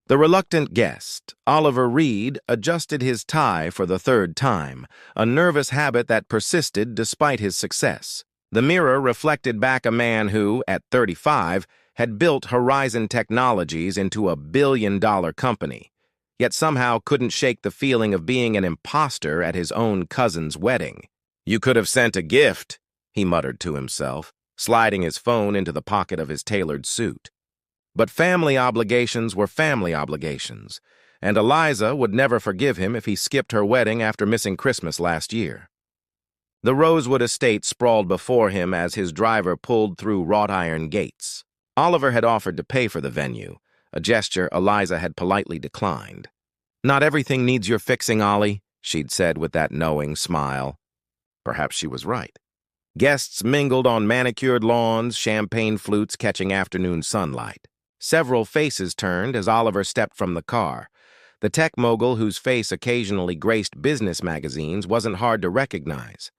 The reluctant guest, Oliver Reed, adjusted his tie for the third time, a nervous habit that persisted despite his success. The mirror reflected back a man who, at 35, had built Horizon Technologies into a billion-dollar company, yet somehow couldn't shake the feeling of being an imposter at his own cousin's wedding. "You could have sent a gift," he muttered to himself, sliding his phone into the pocket of his tailored suit. But family obligations were family obligations, and Eliza would never forgive him if he skipped her wedding after missing Christmas last year. The Rosewood estate sprawled before him as his driver pulled through wrought iron gates. Oliver had offered to pay for the venue, a gesture Eliza had politely declined. "Not everything needs your fixing, Ollie," she'd said with that knowing smile. Perhaps she was right. Guests mingled on manicured lawns, champagne flutes catching afternoon sunlight. Several faces turned as Oliver stepped from the car. The tech mogul whose face occasionally graced business magazines wasn't hard to recognize.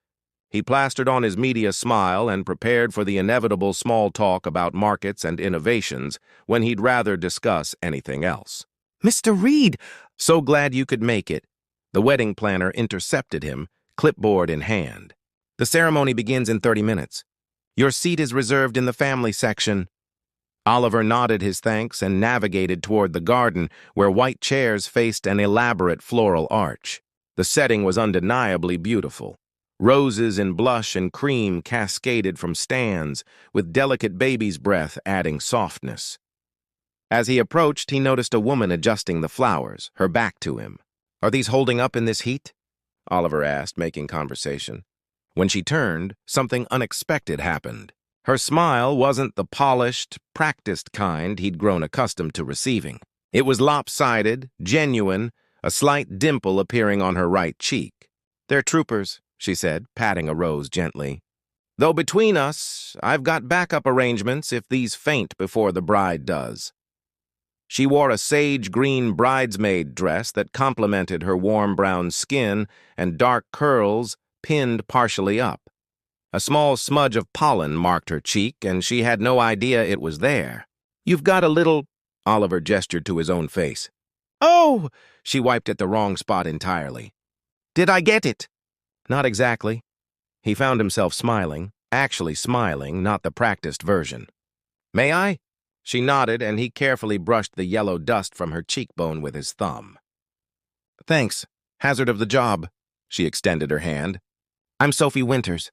He plastered on his media smile and prepared for the inevitable small talk about markets and innovations when he'd rather discuss anything else. "Mr. Reed, so glad you could make it." The wedding planner intercepted him, clipboard in hand. "The ceremony begins in 30 minutes. Your seat is reserved in the family section." Oliver nodded his thanks and navigated toward the garden, where white chairs faced an elaborate floral arch. The setting was undeniably beautiful. Roses in blush and cream cascaded from stands, with delicate baby's breath adding softness. As he approached, he noticed a woman adjusting the flowers, her back to him. "Are these holding up in this heat?" Oliver asked, making conversation. When she turned, something unexpected happened. Her smile wasn't the polished, practiced kind he'd grown accustomed to receiving. It was lopsided, genuine, a slight dimple appearing on her right cheek. "They're troopers," she said, patting a rose gently. "Though between us, I've got backup arrangements if these faint before the bride does." She wore a sage-green bridesmaid dress that complemented her warm brown skin and dark curls pinned partially up. A small smudge of pollen marked her cheek, and she had no idea it was there. "You've got a little—" Oliver gestured to his own face. "Oh!" She wiped at the wrong spot entirely. "Did I get it?" Not exactly. He found himself smiling, actually smiling, not the practiced version. "May I?" She nodded, and he carefully brushed the yellow dust from her cheekbone with his thumb. "Thanks. Hazard of the job." She extended her hand. "I'm Sophie Winters,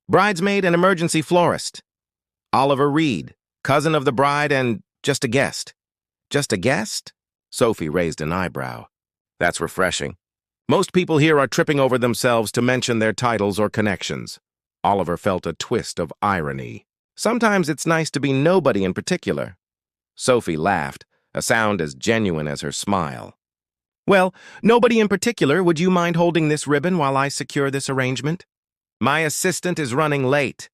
bridesmaid and emergency florist. Oliver Reed, cousin of the bride and just a guest." "Just a guest?" Sophie raised an eyebrow. "That's refreshing. Most people here are tripping over themselves to mention their titles or connections." Oliver felt a twist of irony. "Sometimes it's nice to be nobody in particular." Sophie laughed, a sound as genuine as her smile. "Well, nobody in particular, would you mind holding this ribbon while I secure this arrangement? My assistant is running late."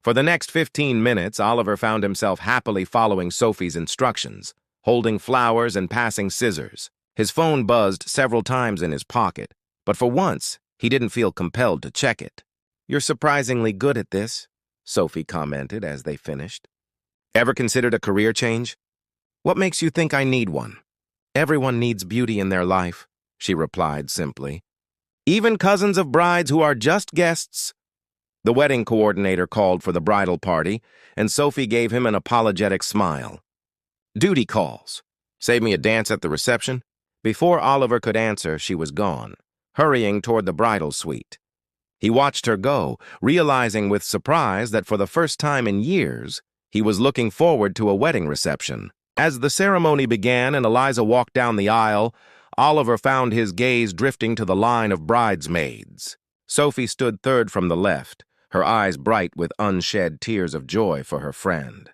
For the next 15 minutes, Oliver found himself happily following Sophie's instructions, holding flowers and passing scissors. His phone buzzed several times in his pocket, but for once, he didn't feel compelled to check it. "You're surprisingly good at this," Sophie commented as they finished. "Ever considered a career change?" "What makes you think I need one?" "Everyone needs beauty in their life," she replied simply. "Even cousins of brides who are just guests." The wedding coordinator called for the bridal party, and Sophie gave him an apologetic smile. "Duty calls. Save me a dance at the reception?" Before Oliver could answer, she was gone, hurrying toward the bridal suite. He watched her go, realizing with surprise that for the first time in years, he was looking forward to a wedding reception. As the ceremony began and Eliza walked down the aisle, Oliver found his gaze drifting to the line of bridesmaids. Sophie stood third from the left, her eyes bright with unshed tears of joy for her friend.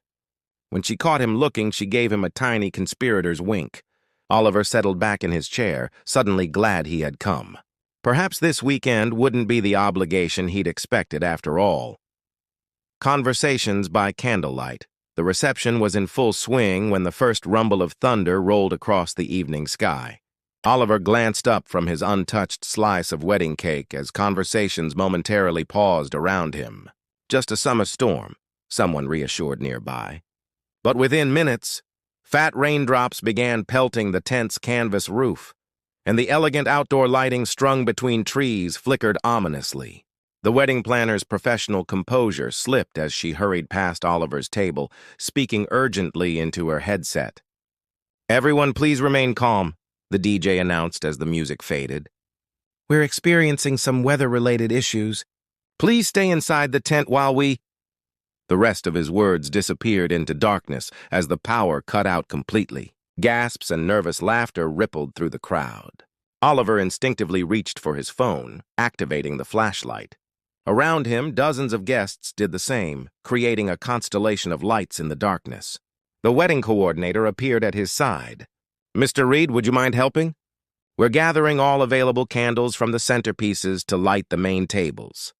When she caught him looking, she gave him a tiny conspirator's wink. Oliver settled back in his chair, suddenly glad he had come. Perhaps this weekend wouldn't be the obligation he'd expected after all. Conversations by candlelight. The reception was in full swing when the first rumble of thunder rolled across the evening sky. Oliver glanced up from his untouched slice of wedding cake as conversations momentarily paused around him. Just a summer storm, someone reassured nearby. But within minutes, Fat raindrops began pelting the tent's canvas roof, and the elegant outdoor lighting strung between trees flickered ominously. The wedding planner's professional composure slipped as she hurried past Oliver's table, speaking urgently into her headset. "Everyone, please remain calm," the DJ announced as the music faded. "We're experiencing some weather-related issues. Please stay inside the tent while we—" The rest of his words disappeared into darkness as the power cut out completely. Gasps and nervous laughter rippled through the crowd. Oliver instinctively reached for his phone, activating the flashlight. Around him, dozens of guests did the same, creating a constellation of lights in the darkness. The wedding coordinator appeared at his side. "Mr. Reed, would you mind helping? We're gathering all available candles from the centerpieces to light the main tables."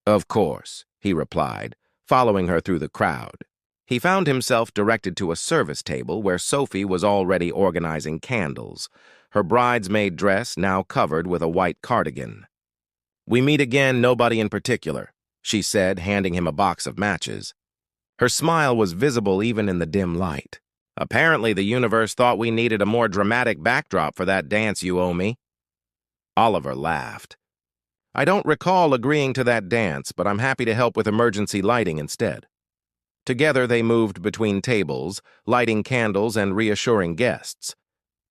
"Of course," he replied, following her through the crowd. He found himself directed to a service table where Sophie was already organizing candles, her bridesmaid dress now covered with a white cardigan. "We meet again, nobody in particular," she said, handing him a box of matches. Her smile was visible even in the dim light. "Apparently the universe thought we needed a more dramatic backdrop for that dance you owe me." Oliver laughed. "I don't recall agreeing to that dance, but I'm happy to help with emergency lighting instead." Together they moved between tables, lighting candles and reassuring guests.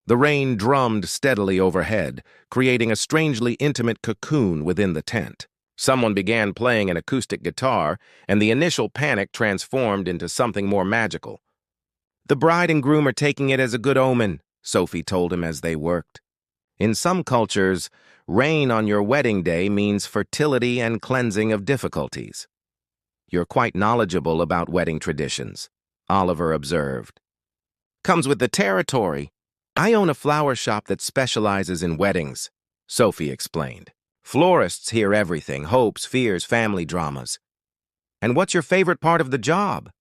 The rain drummed steadily overhead, creating a strangely intimate cocoon within the tent. Someone began playing an acoustic guitar, and the initial panic transformed into something more magical. "The bride and groom are taking it as a good omen," Sophie told him as they worked. "In some cultures, rain on your wedding day means fertility and cleansing of difficulties." "You're quite knowledgeable about wedding traditions," Oliver observed. "Comes with the territory. I own a flower shop that specializes in weddings," Sophie explained. "Florists hear everything, hopes, fears, family dramas." "And what's your favorite part of the job?"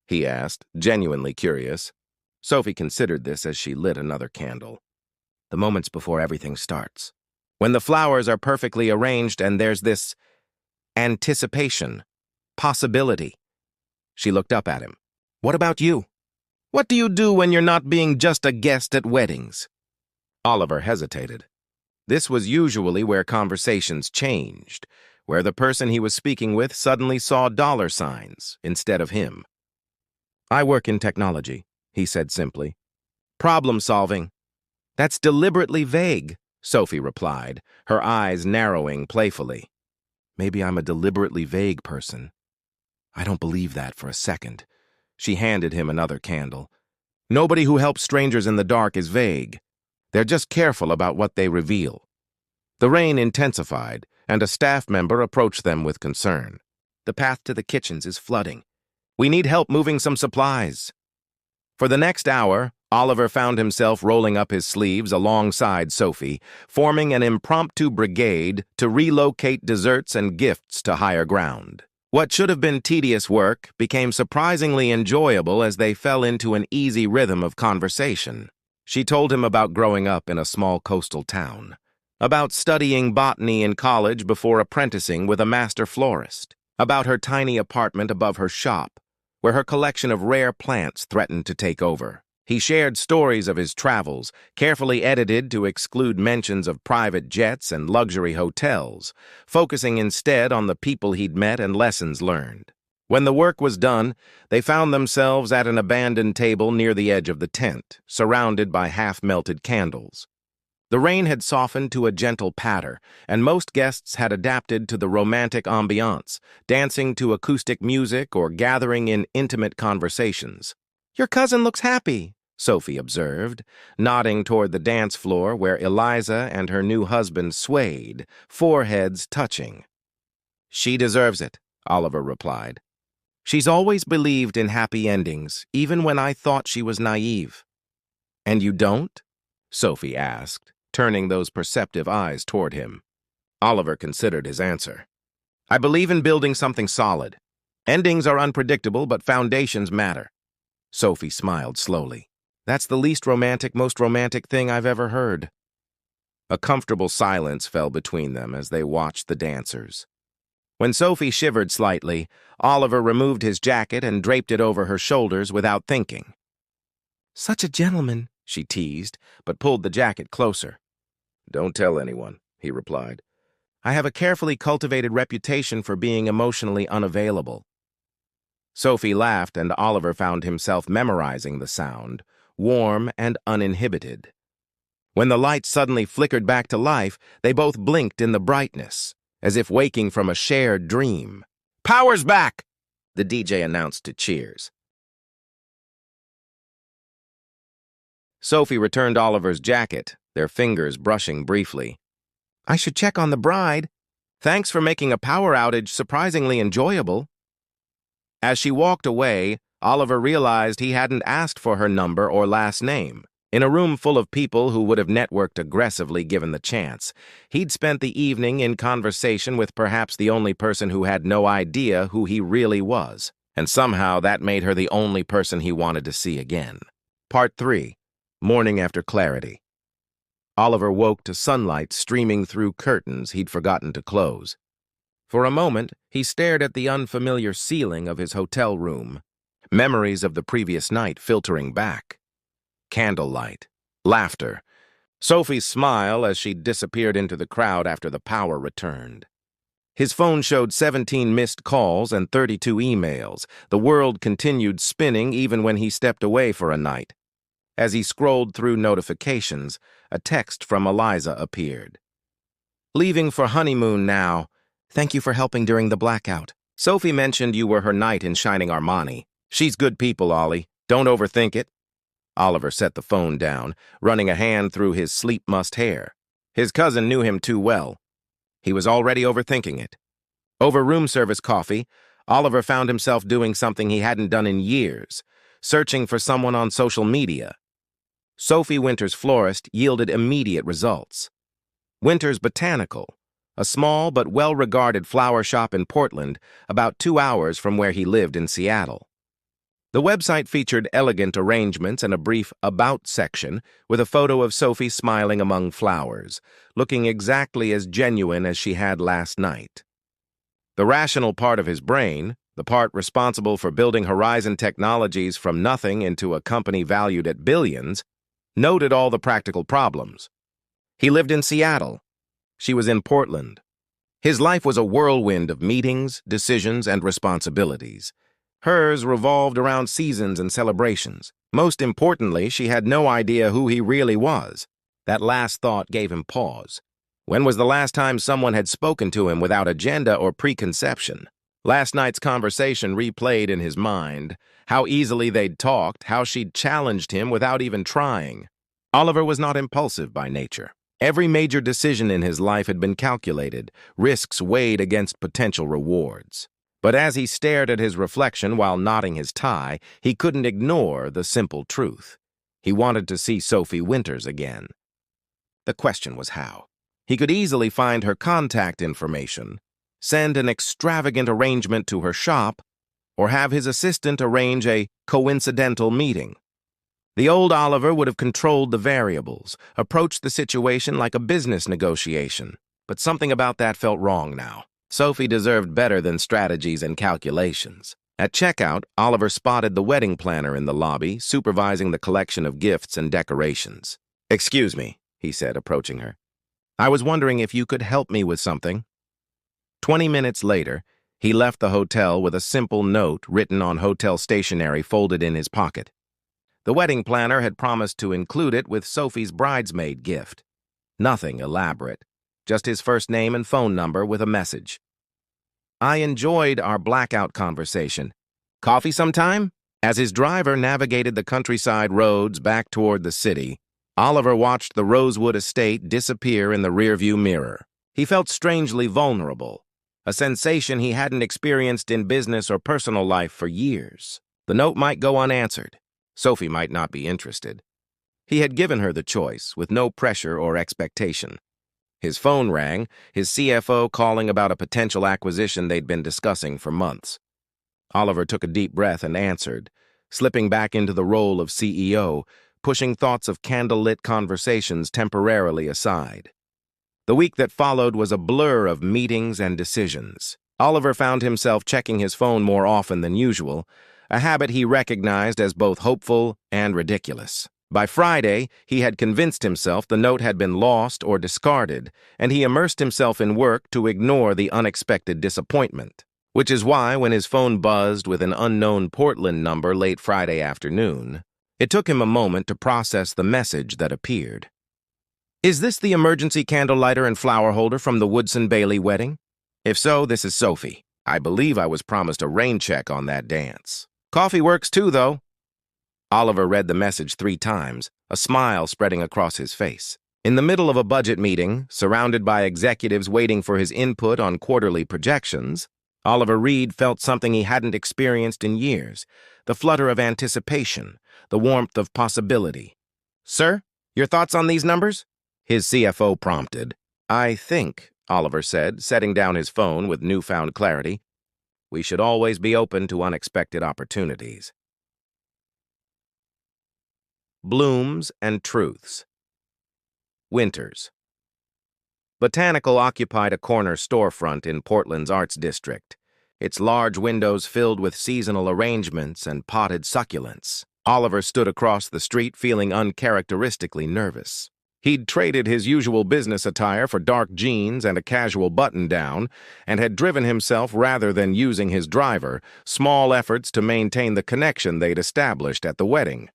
he asked, genuinely curious. Sophie considered this as she lit another candle. "The moments before everything starts. When the flowers are perfectly arranged and there's this anticipation, possibility." She looked up at him. "What about you? What do you do when you're not being just a guest at weddings?" Oliver hesitated. This was usually where conversations changed, where the person he was speaking with suddenly saw dollar signs instead of him. "I work in technology," he said simply. "Problem solving." "That's deliberately vague," Sophie replied, her eyes narrowing playfully. "Maybe I'm a deliberately vague person." "I don't believe that for a second." She handed him another candle. "Nobody who helps strangers in the dark is vague. They're just careful about what they reveal." The rain intensified, and a staff member approached them with concern. "The path to the kitchens is flooding. We need help moving some supplies." For the next hour, Oliver found himself rolling up his sleeves alongside Sophie, forming an impromptu brigade to relocate desserts and gifts to higher ground. What should have been tedious work became surprisingly enjoyable as they fell into an easy rhythm of conversation. She told him about growing up in a small coastal town, about studying botany in college before apprenticing with a master florist, about her tiny apartment above her shop, where her collection of rare plants threatened to take over. He shared stories of his travels, carefully edited to exclude mentions of private jets and luxury hotels, focusing instead on the people he'd met and lessons learned. When the work was done, they found themselves at an abandoned table near the edge of the tent, surrounded by half-melted candles. The rain had softened to a gentle patter, and most guests had adapted to the romantic ambiance, dancing to acoustic music or gathering in intimate conversations. "Your cousin looks happy," Sophie observed, nodding toward the dance floor where Eliza and her new husband swayed, foreheads touching. "She deserves it," Oliver replied. "She's always believed in happy endings, even when I thought she was naive." "And you don't?" Sophie asked, turning those perceptive eyes toward him. Oliver considered his answer. "I believe in building something solid. Endings are unpredictable, but foundations matter." Sophie smiled slowly. "That's the least romantic, most romantic thing I've ever heard." A comfortable silence fell between them as they watched the dancers. When Sophie shivered slightly, Oliver removed his jacket and draped it over her shoulders without thinking. Such a gentleman, she teased, but pulled the jacket closer. Don't tell anyone, he replied. I have a carefully cultivated reputation for being emotionally unavailable. Sophie laughed, and Oliver found himself memorizing the sound, warm and uninhibited. When the light suddenly flickered back to life, they both blinked in the brightness, as if waking from a shared dream. Power's back! The DJ announced to cheers. Sophie returned Oliver's jacket, their fingers brushing briefly. I should check on the bride. Thanks for making a power outage surprisingly enjoyable. As she walked away, Oliver realized he hadn't asked for her number or last name. In a room full of people who would have networked aggressively given the chance, he'd spent the evening in conversation with perhaps the only person who had no idea who he really was, and somehow that made her the only person he wanted to see again. Part 3. Morning after clarity. Oliver woke to sunlight streaming through curtains he'd forgotten to close. For a moment, he stared at the unfamiliar ceiling of his hotel room, memories of the previous night filtering back. Candlelight, laughter, Sophie's smile as she disappeared into the crowd after the power returned. His phone showed 17 missed calls and 32 emails. The world continued spinning even when he stepped away for a night. As he scrolled through notifications, a text from Eliza appeared. Leaving for honeymoon now. Thank you for helping during the blackout. Sophie mentioned you were her knight in shining Armani. She's good people, Ollie. Don't overthink it. Oliver set the phone down, running a hand through his sleep-mussed hair. His cousin knew him too well. He was already overthinking it. Over room service coffee, Oliver found himself doing something he hadn't done in years, searching for someone on social media. Sophie Winter's Florist yielded immediate results. Winter's Botanical, a small but well-regarded flower shop in Portland, about 2 hours from where he lived in Seattle. The website featured elegant arrangements and a brief About section with a photo of Sophie smiling among flowers, looking exactly as genuine as she had last night. The rational part of his brain, the part responsible for building Horizon Technologies from nothing into a company valued at billions, noted all the practical problems. He lived in Seattle. She was in Portland. His life was a whirlwind of meetings, decisions, and responsibilities. Hers revolved around seasons and celebrations. Most importantly, she had no idea who he really was. That last thought gave him pause. When was the last time someone had spoken to him without agenda or preconception? Last night's conversation replayed in his mind. How easily they'd talked, how she'd challenged him without even trying. Oliver was not impulsive by nature. Every major decision in his life had been calculated, risks weighed against potential rewards. But as he stared at his reflection while knotting his tie, he couldn't ignore the simple truth. He wanted to see Sophie Winters again. The question was how. He could easily find her contact information, send an extravagant arrangement to her shop, or have his assistant arrange a coincidental meeting. The old Oliver would have controlled the variables, approached the situation like a business negotiation, but something about that felt wrong now. Sophie deserved better than strategies and calculations. At checkout, Oliver spotted the wedding planner in the lobby, supervising the collection of gifts and decorations. Excuse me, he said, approaching her. I was wondering if you could help me with something. 20 minutes later, he left the hotel with a simple note written on hotel stationery folded in his pocket. The wedding planner had promised to include it with Sophie's bridesmaid gift. Nothing elaborate, just his first name and phone number with a message. I enjoyed our blackout conversation. Coffee sometime? As his driver navigated the countryside roads back toward the city, Oliver watched the Rosewood estate disappear in the rearview mirror. He felt strangely vulnerable, a sensation he hadn't experienced in business or personal life for years. The note might go unanswered. Sophie might not be interested. He had given her the choice, with no pressure or expectation. His phone rang, his CFO calling about a potential acquisition they'd been discussing for months. Oliver took a deep breath and answered, slipping back into the role of CEO, pushing thoughts of candlelit conversations temporarily aside. The week that followed was a blur of meetings and decisions. Oliver found himself checking his phone more often than usual, a habit he recognized as both hopeful and ridiculous. By Friday, he had convinced himself the note had been lost or discarded, and he immersed himself in work to ignore the unexpected disappointment. Which is why, when his phone buzzed with an unknown Portland number late Friday afternoon, it took him a moment to process the message that appeared. "Is this the emergency candle lighter and flower holder from the Woodson-Bailey wedding? If so, this is Sophie. I believe I was promised a rain check on that dance. Coffee works too, though." Oliver read the message 3 times, a smile spreading across his face. In the middle of a budget meeting, surrounded by executives waiting for his input on quarterly projections, Oliver Reed felt something he hadn't experienced in years, the flutter of anticipation, the warmth of possibility. "Sir, your thoughts on these numbers?" his CFO prompted. "I think," Oliver said, setting down his phone with newfound clarity, "we should always be open to unexpected opportunities." Blooms and Truths. Winters. Botanical occupied a corner storefront in Portland's Arts District, its large windows filled with seasonal arrangements and potted succulents. Oliver stood across the street feeling uncharacteristically nervous. He'd traded his usual business attire for dark jeans and a casual button-down, and had driven himself rather than using his driver, small efforts to maintain the connection they'd established at the wedding.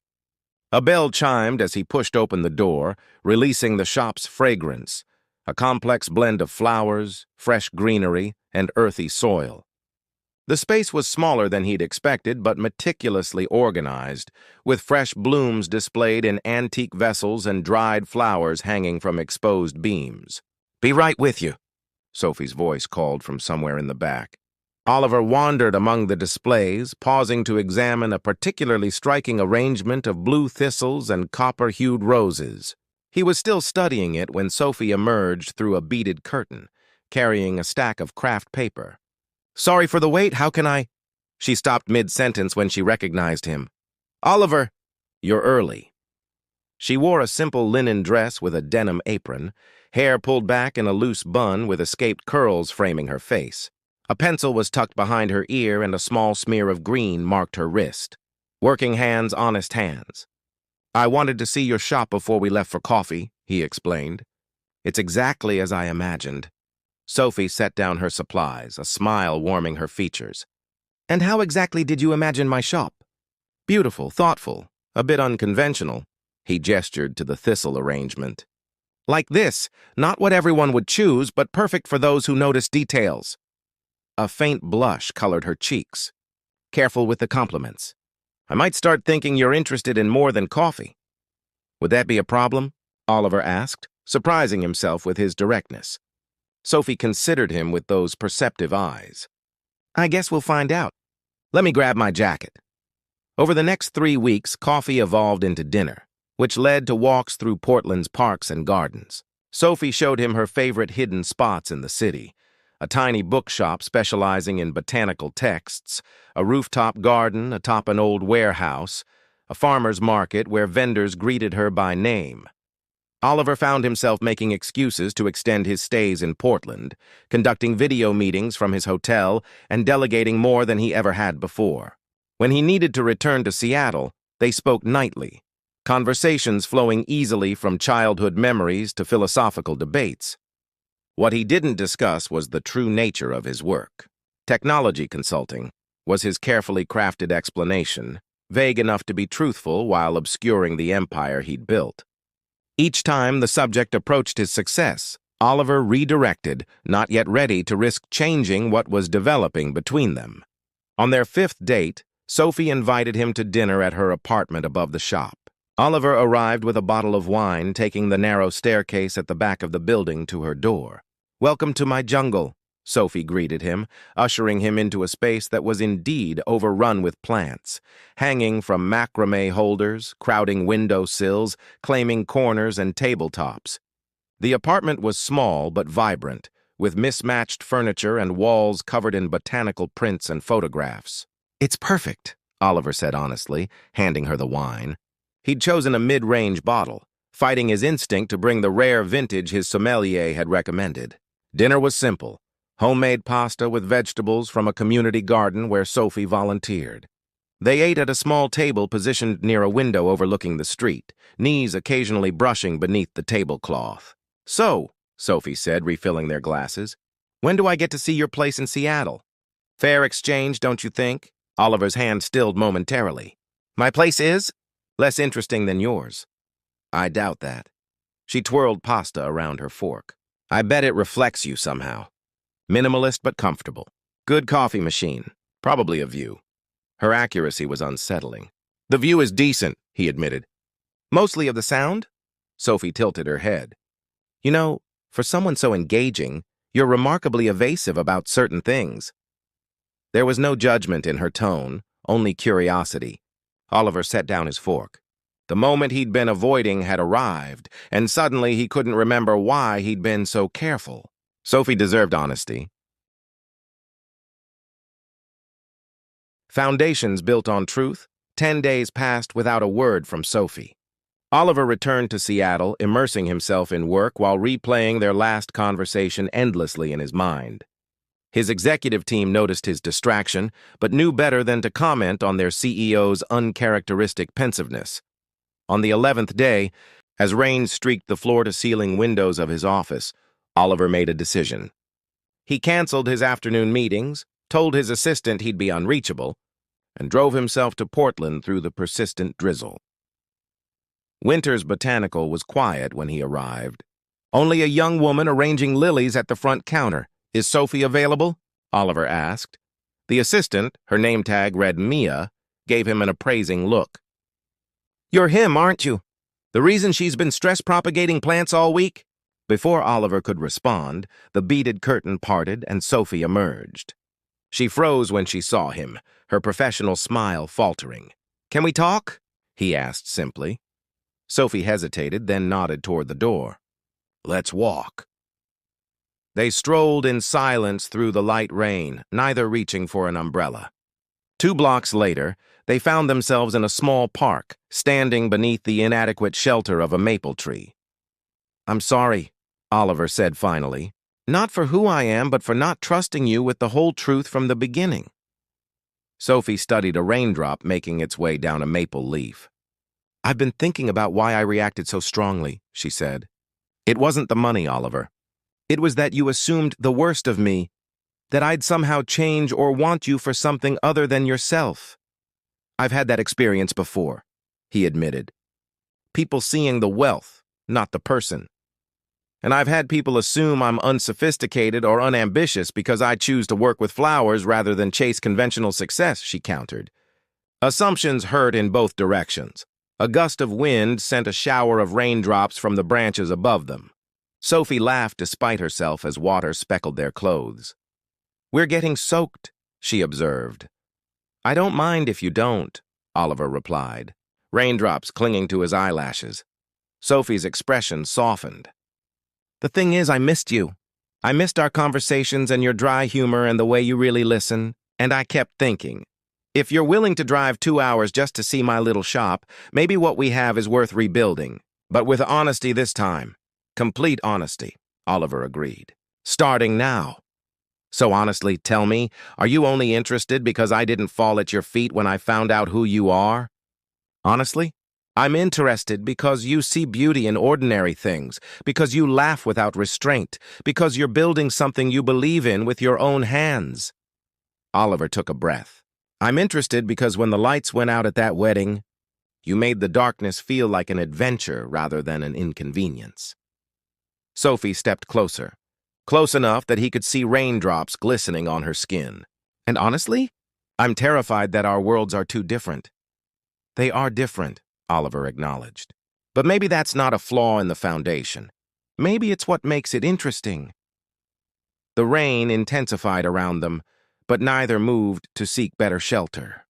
A bell chimed as he pushed open the door, releasing the shop's fragrance, a complex blend of flowers, fresh greenery, and earthy soil. The space was smaller than he'd expected, but meticulously organized, with fresh blooms displayed in antique vessels and dried flowers hanging from exposed beams. "Be right with you," Sophie's voice called from somewhere in the back. Oliver wandered among the displays, pausing to examine a particularly striking arrangement of blue thistles and copper-hued roses. He was still studying it when Sophie emerged through a beaded curtain, carrying a stack of craft paper. "Sorry for the wait, how can I—" She stopped mid-sentence when she recognized him. "Oliver, you're early." She wore a simple linen dress with a denim apron, hair pulled back in a loose bun with escaped curls framing her face. A pencil was tucked behind her ear and a small smear of green marked her wrist. "Working hands, honest hands." "I wanted to see your shop before we left for coffee," he explained. "It's exactly as I imagined." Sophie set down her supplies, a smile warming her features. "And how exactly did you imagine my shop?" "Beautiful, thoughtful, a bit unconventional." He gestured to the thistle arrangement. "Like this, not what everyone would choose, but perfect for those who notice details." A faint blush colored her cheeks. "Careful with the compliments. I might start thinking you're interested in more than coffee." "Would that be a problem?" Oliver asked, surprising himself with his directness. Sophie considered him with those perceptive eyes. "I guess we'll find out. Let me grab my jacket." Over the next 3 weeks, coffee evolved into dinner, which led to walks through Portland's parks and gardens. Sophie showed him her favorite hidden spots in the city: a tiny bookshop specializing in botanical texts, a rooftop garden atop an old warehouse, a farmer's market where vendors greeted her by name. Oliver found himself making excuses to extend his stays in Portland, conducting video meetings from his hotel and delegating more than he ever had before. When he needed to return to Seattle, they spoke nightly, conversations flowing easily from childhood memories to philosophical debates. What he didn't discuss was the true nature of his work. Technology consulting was his carefully crafted explanation, vague enough to be truthful while obscuring the empire he'd built. Each time the subject approached his success, Oliver redirected, not yet ready to risk changing what was developing between them. On their 5th date, Sophie invited him to dinner at her apartment above the shop. Oliver arrived with a bottle of wine, taking the narrow staircase at the back of the building to her door. "Welcome to my jungle," Sophie greeted him, ushering him into a space that was indeed overrun with plants, hanging from macrame holders, crowding window sills, claiming corners and tabletops. The apartment was small but vibrant, with mismatched furniture and walls covered in botanical prints and photographs. "It's perfect," Oliver said honestly, handing her the wine. He'd chosen a mid-range bottle, fighting his instinct to bring the rare vintage his sommelier had recommended. Dinner was simple: homemade pasta with vegetables from a community garden where Sophie volunteered. They ate at a small table positioned near a window overlooking the street, knees occasionally brushing beneath the tablecloth. "So," Sophie said, refilling their glasses, "when do I get to see your place in Seattle?" "Fair exchange, don't you think?" Oliver's hand stilled momentarily. "My place is less interesting than yours." "I doubt that." She twirled pasta around her fork. "I bet it reflects you somehow. Minimalist but comfortable. Good coffee machine. Probably a view." Her accuracy was unsettling. "The view is decent," he admitted. "Mostly of the sound?" Sophie tilted her head. "You know, for someone so engaging, you're remarkably evasive about certain things." There was no judgment in her tone, only curiosity. Oliver set down his fork. The moment he'd been avoiding had arrived, and suddenly he couldn't remember why he'd been so careful. Sophie deserved honesty. Foundations built on truth, 10 days passed without a word from Sophie. Oliver returned to Seattle, immersing himself in work while replaying their last conversation endlessly in his mind. His executive team noticed his distraction, but knew better than to comment on their CEO's uncharacteristic pensiveness. On the 11th day, as rain streaked the floor-to-ceiling windows of his office, Oliver made a decision. He canceled his afternoon meetings, told his assistant he'd be unreachable, and drove himself to Portland through the persistent drizzle. Winter's Botanical was quiet when he arrived. Only a young woman arranging lilies at the front counter. "Is Sophie available?" Oliver asked. The assistant, her name tag read Mia, gave him an appraising look. "You're him, aren't you? The reason she's been stress-propagating plants all week?" Before Oliver could respond, the beaded curtain parted and Sophie emerged. She froze when she saw him, her professional smile faltering. "Can we talk?" he asked simply. Sophie hesitated, then nodded toward the door. "Let's walk." They strolled in silence through the light rain, neither reaching for an umbrella. 2 blocks later, they found themselves in a small park, standing beneath the inadequate shelter of a maple tree. "I'm sorry," Oliver said finally. "Not for who I am, but for not trusting you with the whole truth from the beginning." Sophie studied a raindrop making its way down a maple leaf. "I've been thinking about why I reacted so strongly," she said. "It wasn't the money, Oliver. It was that you assumed the worst of me, that I'd somehow change or want you for something other than yourself. I've had that experience before," he admitted. "People seeing the wealth, not the person. And I've had people assume I'm unsophisticated or unambitious because I choose to work with flowers rather than chase conventional success," she countered. Assumptions hurt in both directions. A gust of wind sent a shower of raindrops from the branches above them. Sophie laughed despite herself as water speckled their clothes. "We're getting soaked," she observed. "I don't mind if you don't," Oliver replied, raindrops clinging to his eyelashes. Sophie's expression softened. "The thing is, I missed you. I missed our conversations and your dry humor and the way you really listen, and I kept thinking, if you're willing to drive 2 hours just to see my little shop, maybe what we have is worth rebuilding. But with honesty this time. Complete honesty," Oliver agreed. "Starting now. So honestly, tell me, are you only interested because I didn't fall at your feet when I found out who you are?" "Honestly, I'm interested because you see beauty in ordinary things, because you laugh without restraint, because you're building something you believe in with your own hands." Oliver took a breath. "I'm interested because when the lights went out at that wedding, you made the darkness feel like an adventure rather than an inconvenience." Sophie stepped closer, close enough that he could see raindrops glistening on her skin. "And honestly, I'm terrified that our worlds are too different." "They are different," Oliver acknowledged. "But maybe that's not a flaw in the foundation. Maybe it's what makes it interesting." The rain intensified around them, but neither moved to seek better shelter.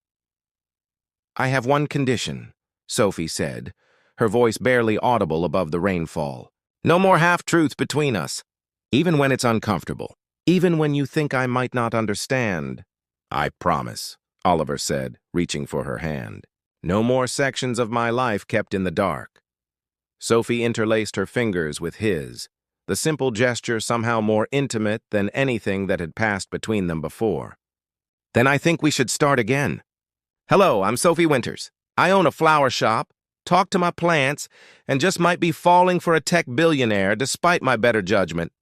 "I have one condition," Sophie said, her voice barely audible above the rainfall. "No more half-truths between us, even when it's uncomfortable, even when you think I might not understand." "I promise," Oliver said, reaching for her hand. "No more sections of my life kept in the dark." Sophie interlaced her fingers with his, the simple gesture somehow more intimate than anything that had passed between them before. "Then I think we should start again." Hello, I'm Sophie Winters. I own a flower shop, talk to my plants, and just might be falling for a tech billionaire despite my better judgment.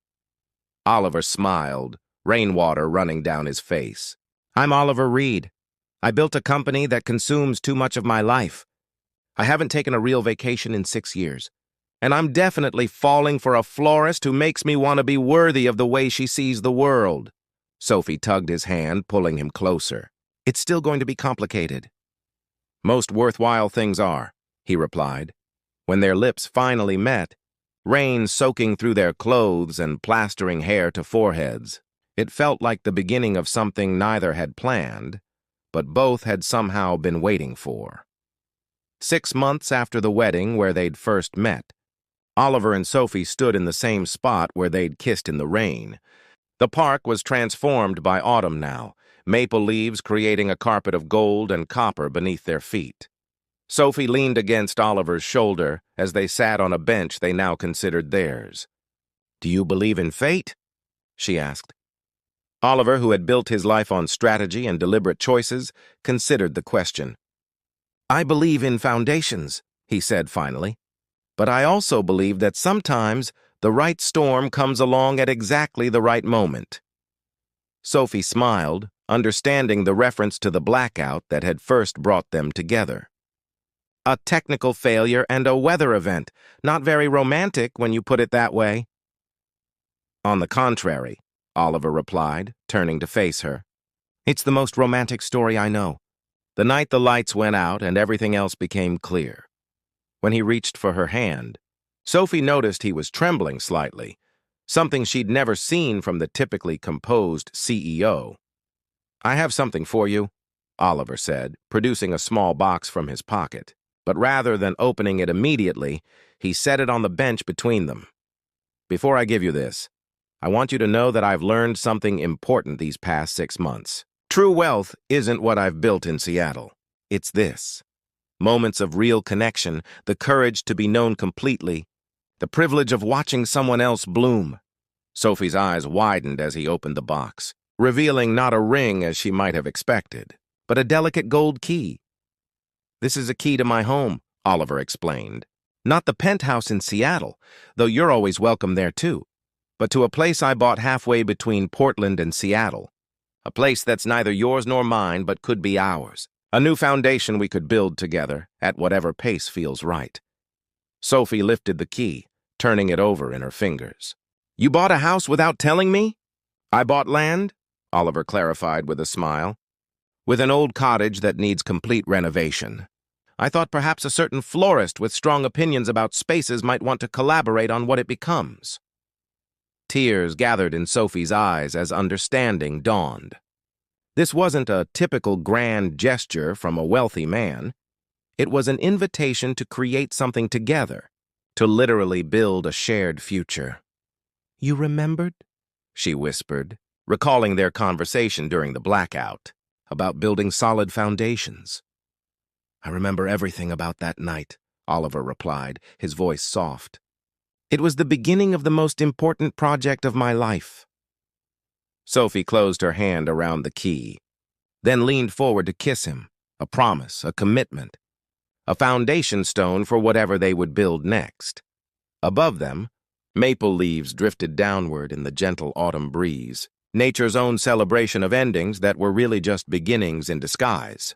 Oliver smiled, rainwater running down his face. I'm Oliver Reed. I built a company that consumes too much of my life. I haven't taken a real vacation in 6 years. And I'm definitely falling for a florist who makes me want to be worthy of the way she sees the world. Sophie tugged his hand, pulling him closer. It's still going to be complicated. Most worthwhile things are, he replied. When their lips finally met, rain soaking through their clothes and plastering hair to foreheads, it felt like the beginning of something neither had planned, but both had somehow been waiting for. 6 months after the wedding where they'd first met, Oliver and Sophie stood in the same spot where they'd kissed in the rain. The park was transformed by autumn now, maple leaves creating a carpet of gold and copper beneath their feet. Sophie leaned against Oliver's shoulder as they sat on a bench they now considered theirs. "Do you believe in fate?" she asked. Oliver, who had built his life on strategy and deliberate choices, considered the question. "I believe in foundations," he said finally. "But I also believe that sometimes the right storm comes along at exactly the right moment." Sophie smiled, understanding the reference to the blackout that had first brought them together. "A technical failure and a weather event. Not very romantic when you put it that way." "On the contrary," Oliver replied, turning to face her. "It's the most romantic story I know. The night the lights went out and everything else became clear." When he reached for her hand, Sophie noticed he was trembling slightly, something she'd never seen from the typically composed CEO. "I have something for you," Oliver said, producing a small box from his pocket. But rather than opening it immediately, he set it on the bench between them. "Before I give you this, I want you to know that I've learned something important these past 6 months. True wealth isn't what I've built in Seattle. It's this. Moments of real connection, the courage to be known completely, the privilege of watching someone else bloom." Sophie's eyes widened as he opened the box, revealing not a ring as she might have expected, but a delicate gold key. "This is a key to my home," Oliver explained. "Not the penthouse in Seattle, though you're always welcome there too, but to a place I bought halfway between Portland and Seattle. A place that's neither yours nor mine, but could be ours. A new foundation we could build together, at whatever pace feels right." Sophie lifted the key, turning it over in her fingers. "You bought a house without telling me?" "I bought land," Oliver clarified with a smile, "with an old cottage that needs complete renovation. I thought perhaps a certain florist with strong opinions about spaces might want to collaborate on what it becomes." Tears gathered in Sophie's eyes as understanding dawned. This wasn't a typical grand gesture from a wealthy man. It was an invitation to create something together, to literally build a shared future. "You remembered?" she whispered, recalling their conversation during the blackout, about building solid foundations. "I remember everything about that night," Oliver replied, his voice soft. "It was the beginning of the most important project of my life." Sophie closed her hand around the key, then leaned forward to kiss him, a promise, a commitment, a foundation stone for whatever they would build next. Above them, maple leaves drifted downward in the gentle autumn breeze, nature's own celebration of endings that were really just beginnings in disguise.